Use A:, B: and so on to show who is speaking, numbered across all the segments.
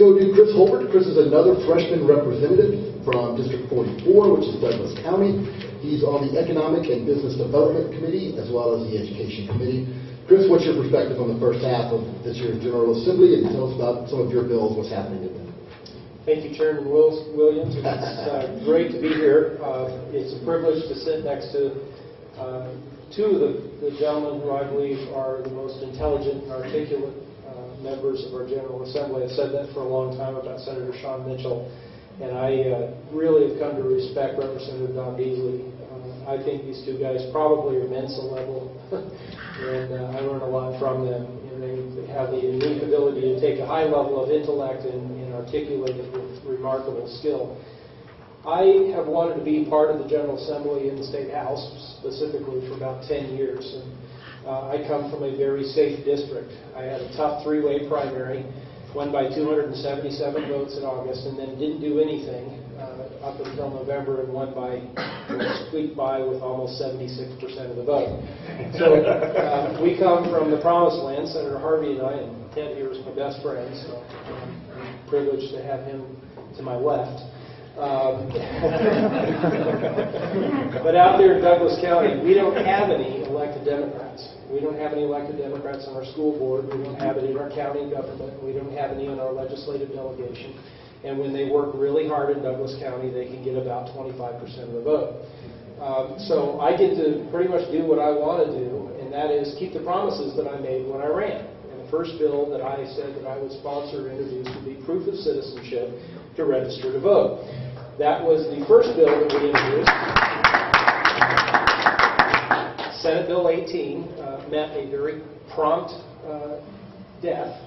A: we'll do Chris Holbert. Chris is another freshman representative from District 44, which is Douglas County. He's on the Economic and Business Development Committee as well as the Education Committee. Chris, what's your perspective on the first half of this year's General Assembly, and tell us about some of your bills, what's happening in them?
B: Thank you, Chairman Williams. It's great to be here. It's a privilege to sit next to two of the gentlemen who I believe are the most intelligent and articulate members of our General Assembly. I've said that for a long time about Senator Shawn Mitchell, and I really have come to respect Representative Beezley. I think these two guys probably are Mensa level, and I learn a lot from them. And they have the unique ability to take a high level of intellect and articulate it with remarkable skill. I have wanted to be part of the General Assembly in the State House, specifically for about 10 years. And I come from a very safe district. I had a tough three-way primary, won by 277 votes in August, and then didn't do anything up until November and won by, squeaked by with almost 76% of the vote. So we come from the promised land. Senator Harvey and I, and Ted here is my best friend, so I'm privileged to have him to my left. But out there in Douglas County, we don't have any elected Democrats. We don't have any elected Democrats on our school board. We don't have it in our county government. We don't have any in our legislative delegation. And when they work really hard in Douglas County, they can get about 25% of the vote. So I get to pretty much do what I want to do, and that is keep the promises that I made when I ran. And the first bill that I said that I would sponsor or introduce would be proof of citizenship to register to vote. That was the first bill that we introduced. Senate Bill 18 met a very prompt death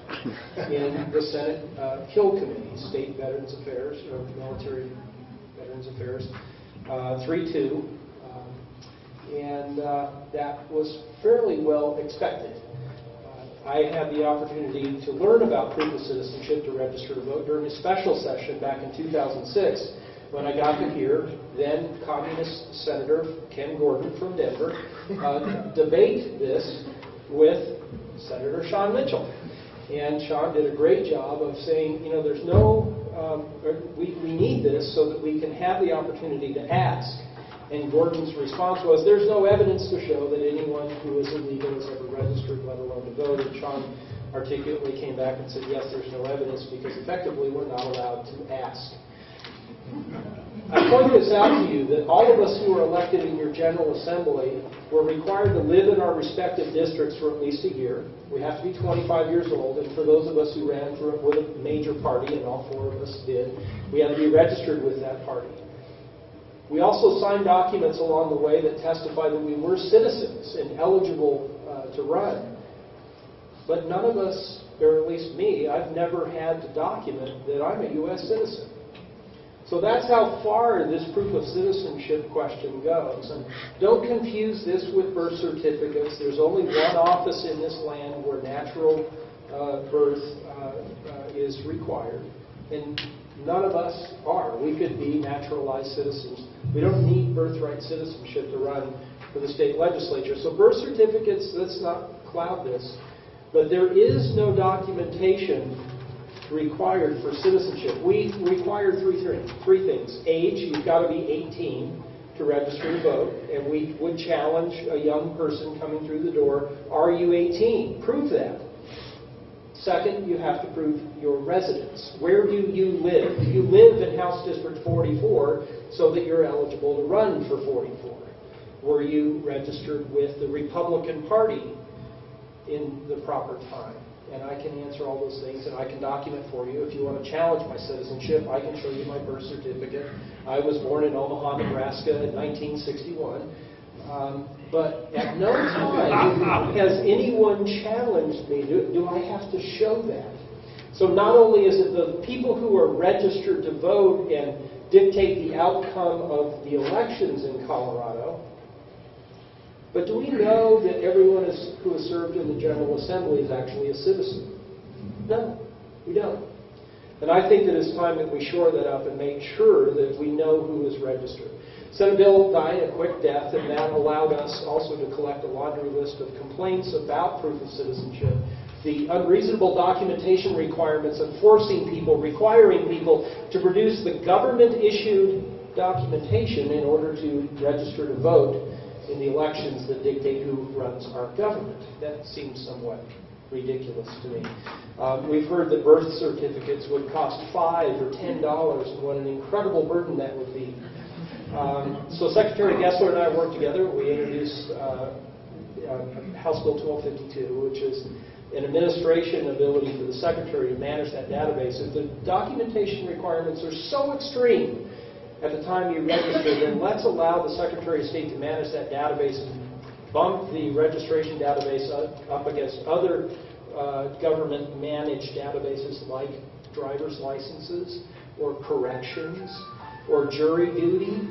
B: in the Senate Hill Committee, State Veterans Affairs, or Military Veterans Affairs, 3-2. And that was fairly well expected. I had the opportunity to learn about proof of citizenship to register to vote during a special session back in 2006 when I got to hear then Communist Senator Ken Gordon from Denver debate this with Senator Shawn Mitchell. And Shawn did a great job of saying, you know, there's no, we need this so that we can have the opportunity to ask. And Gordon's response was, there's no evidence to show that anyone who is illegal has ever registered, let alone to vote. And Shawn articulately came back and said, yes, there's no evidence because effectively we're not allowed to ask. I point this out to you that all of us who are elected in your General Assembly were required to live in our respective districts for at least a year. We have to be 25 years old, and for those of us who ran with a major party, and all four of us did, we had to be registered with that party. We also signed documents along the way that testify that we were citizens and eligible to run. But none of us, or at least me, I've never had to document that I'm a U.S. citizen. So that's how far this proof of citizenship question goes. And don't confuse this with birth certificates. There's only one office in this land where natural birth is required. And none of us are. We could be naturalized citizens. We don't need birthright citizenship to run for the state legislature. So birth certificates, let's not cloud this. But there is no documentation required for citizenship. We require three things. Age, you've got to be 18 to register to vote. And we would challenge a young person coming through the door, are you 18? Prove that. Second, you have to prove your residence. Where do you live? Do you live in House District 44 so that you're eligible to run for 44? Were you registered with the Republican Party in the proper time? And I can answer all those things, and I can document for you. If you want to challenge my citizenship, I can show you my birth certificate. I was born in Omaha, Nebraska in 1961. But at no time has anyone challenged me. Do I have to show that? So not only is it the people who are registered to vote and dictate the outcome of the elections in Colorado, but do we know that everyone who has served in the General Assembly is actually a citizen? No, we don't. And I think that it's time that we shore that up and make sure that we know who is registered. Senate Bill died a quick death, and that allowed us also to collect a laundry list of complaints about proof of citizenship The unreasonable documentation requirements of forcing people, requiring people to produce the government-issued documentation in order to register to vote in the elections that dictate who runs our government. That seems somewhat ridiculous to me. We've heard that birth certificates would cost $5 or $10, and what an incredible burden that would be. So Secretary Gessler and I worked together. We introduced House Bill 1252, which is an administration ability for the Secretary to manage that database. If the documentation requirements are so extreme at the time you register, then let's allow the Secretary of State to manage that database and bump the registration database up against other government-managed databases like driver's licenses or corrections or jury duty.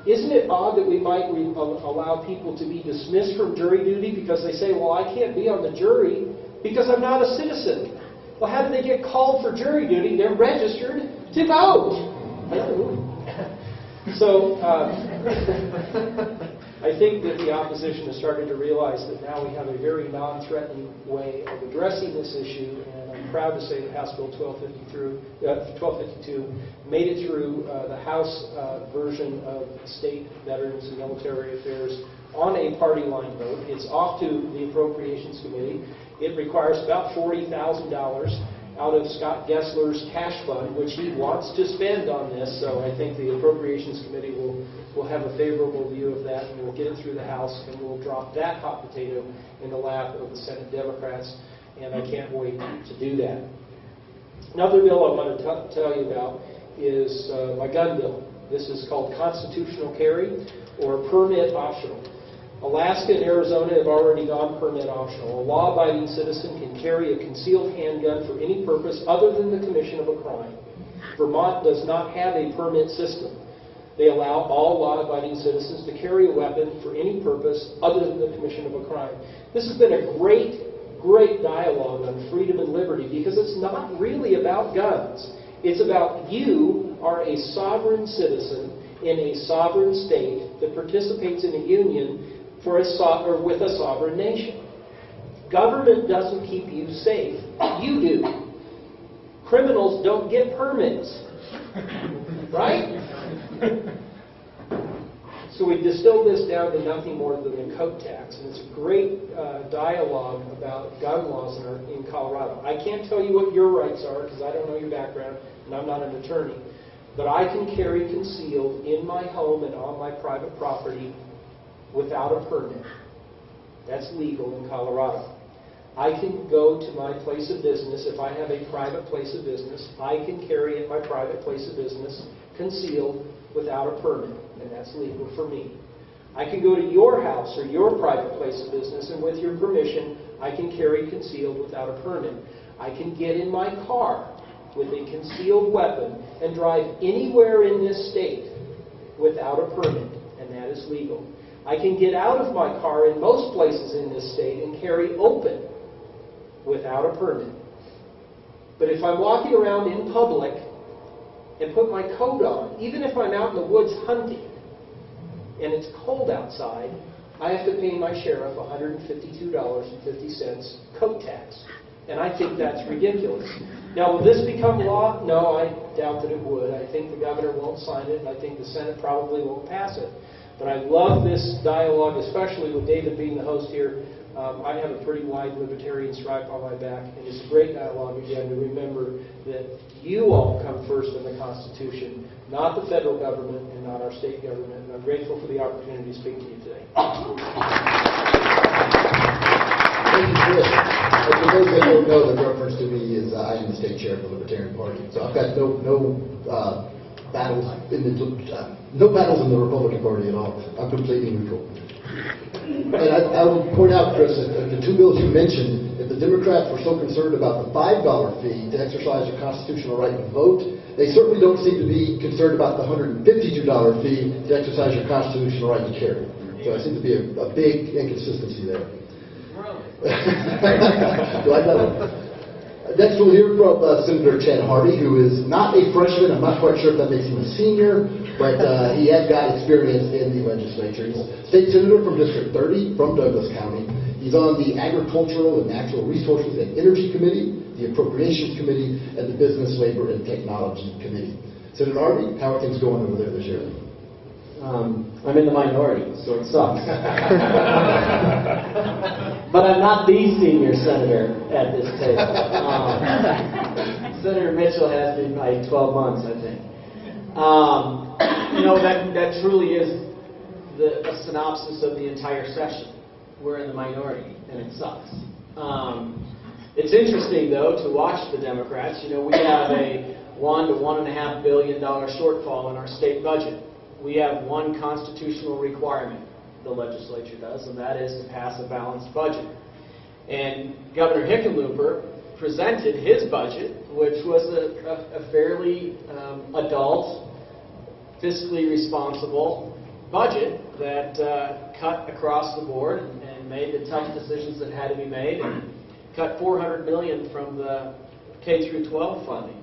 B: Isn't it odd that we might allow people to be dismissed from jury duty because they say, well, I can't be on the jury because I'm not a citizen? Well, how do they get called for jury duty? They're registered to vote. So I think that the opposition has started to realize that now we have a very non-threatening way of addressing this issue, and I'm proud to say that House Bill 1252 made it through the House version of State, Veterans, and Military Affairs on a party line vote. It's off to the Appropriations Committee. It requires about $40,000 out of Scott Gessler's cash fund, which he wants to spend on this. So I think the Appropriations Committee will have a favorable view of that, and we'll get it through the House, and we'll drop that hot potato in the lap of the Senate Democrats, and I can't wait to do that. Another bill I want to tell you about is my gun bill. This is called constitutional carry or permit optional. Alaska and Arizona have already gone permit optional. A law-abiding citizen can carry a concealed handgun for any purpose other than the commission of a crime. Vermont does not have a permit system. They allow all law-abiding citizens to carry a weapon for any purpose other than the commission of a crime. This has been a great dialogue on freedom and liberty because it's not really about guns. It's about you are a sovereign citizen in a sovereign state that participates in a union with a sovereign nation. Government doesn't keep you safe. You do. Criminals don't get permits. Right? So we distilled this down to nothing more than a coat tax. And it's a great dialogue about gun laws in Colorado. I can't tell you what your rights are because I don't know your background and I'm not an attorney. But I can carry concealed in my home and on my private property without a permit. That's legal in Colorado. I can go to my place of business. If I have a private place of business, I can carry at my private place of business concealed without a permit, and that's legal for me. I can go to your house or your private place of business, and with your permission, I can carry concealed without a permit. I can get in my car with a concealed weapon and drive anywhere in this state without a permit, and that is legal. I can get out of my car in most places in this state and carry open without a permit. But if I'm walking around in public and put my coat on, even if I'm out in the woods hunting and it's cold outside, I have to pay my sheriff $152.50 coat tax. And I think that's ridiculous. Now, will this become law? No, I doubt that it would. I think the governor won't sign it, and I think the Senate probably won't pass it. But I love this dialogue, especially with David being the host here. I have a pretty wide libertarian stripe on my back, and it's a great dialogue again to remember that you all come first in the Constitution, not the federal government and not our state government. And I'm grateful for the opportunity to speak to you today.
A: Thank you, Chris. For those that don't know, the reference to me is I am the state chair of the Libertarian Party, so I've got no battles in the Republican Party at all. I'm completely neutral. And I will point out, Chris, that the two bills you mentioned, if the Democrats were so concerned about the $5 fee to exercise their constitutional right to vote, they certainly don't seem to be concerned about the $152 fee to exercise your constitutional right to carry. So I seem to be a big inconsistency there. Do I know? Next, we'll hear from Senator Harvey, who is not a freshman. I'm not quite sure if that makes him a senior, but he has got experience in the legislature. He's a state senator from District 30 from Douglas County. He He's on the Agricultural and Natural Resources and Energy Committee, the Appropriations Committee, and the Business, Labor, and Technology Committee. Senator Harvey, how are things going over there this year?
C: I'm in the minority, so it sucks. But I'm not the senior senator at this table. Senator Mitchell has been by 12 months, I think. That truly is a synopsis of the entire session. We're in the minority, and it sucks. It's interesting, though, to watch the Democrats. We have a $1 to $1.5 billion shortfall in our state budget. We have one constitutional requirement, the legislature does, and that is to pass a balanced budget. And Governor Hickenlooper presented his budget, which was a fairly adult, fiscally responsible budget that cut across the board and made the tough decisions that had to be made, and cut $400 million from the K through 12 funding.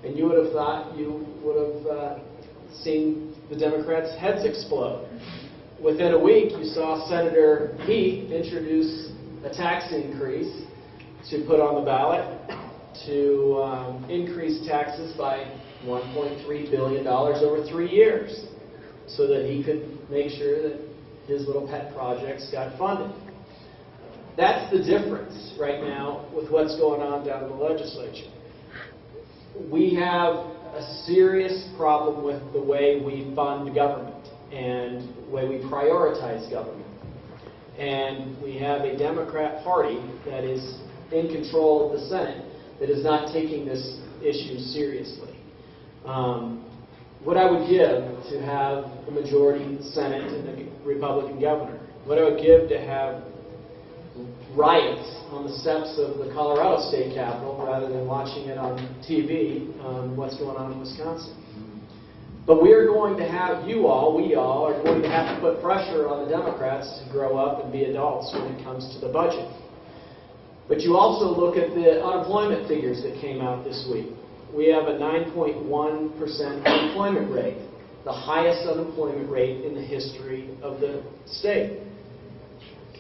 C: And you would have thought you would have seen the Democrats' heads explode. Within a week, you saw Senator Heath introduce a tax increase to put on the ballot to increase taxes by $1.3 billion over 3 years so that he could make sure that his little pet projects got funded. That's the difference right now with what's going on down in the legislature. We have a serious problem with the way we fund government and the way we prioritize government. And we have a Democrat Party that is in control of the Senate that is not taking this issue seriously. What I would give to have a majority Senate and a Republican governor, what I would give to have riots on the steps of the Colorado State Capitol rather than watching it on TV on what's going on in Wisconsin. But we are going to have we all are going to have to put pressure on the Democrats to grow up and be adults when it comes to the budget. But you also look at the unemployment figures that came out this week. We have a 9.1% unemployment rate, the highest unemployment rate in the history of the state.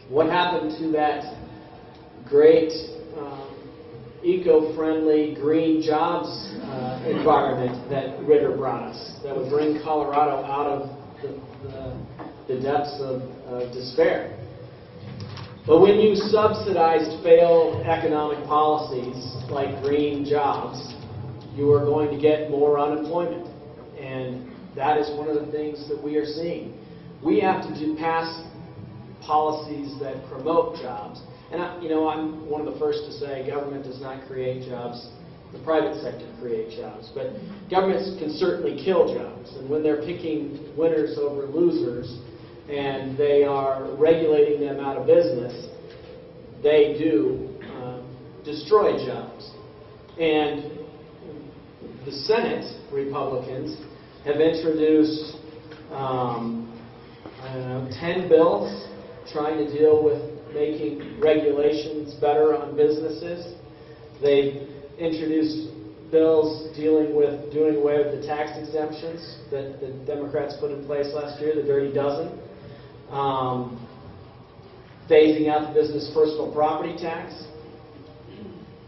C: What happened to that great eco-friendly green jobs environment that Ritter brought us, that would bring Colorado out of the depths of despair? But when you subsidized failed economic policies like green jobs, you are going to get more unemployment. And that is one of the things that we are seeing. We have to pass policies that promote jobs. And I'm one of the first to say government does not create jobs. The private sector creates jobs. But governments can certainly kill jobs. And when they're picking winners over losers and they are regulating them out of business, they do destroy jobs. And the Senate Republicans have introduced 10 bills trying to deal with making regulations better on businesses. They've introduced bills dealing with doing away with the tax exemptions that the Democrats put in place last year, the dirty dozen. Phasing out the business personal property tax.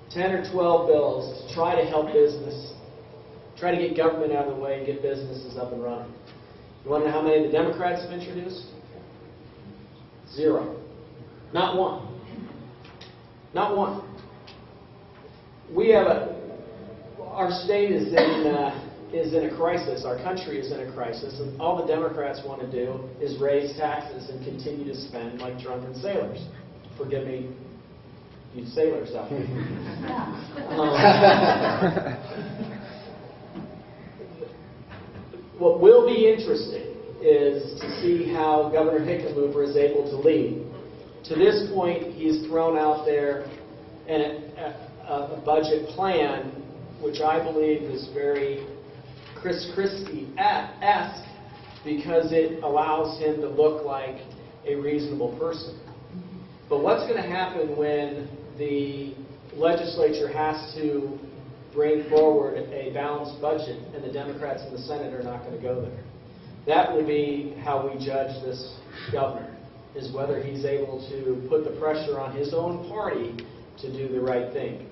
C: 10 or 12 bills to try to help business, try to get government out of the way and get businesses up and running. You want to know how many the Democrats have introduced? 0. Not one. Not one. We have our state is in a crisis. Our country is in a crisis, and all the Democrats want to do is raise taxes and continue to spend like drunken sailors. Forgive me, you sailors out there. What will be interesting is to see how Governor Hickenlooper is able to lead. To this point, he's thrown out there a budget plan, which I believe is very Chris Christie-esque, because it allows him to look like a reasonable person. But what's going to happen when the legislature has to bring forward a balanced budget and the Democrats in the Senate are not going to go there? That will be how we judge this governor. is whether he's able to put the pressure on his own party to do the right thing.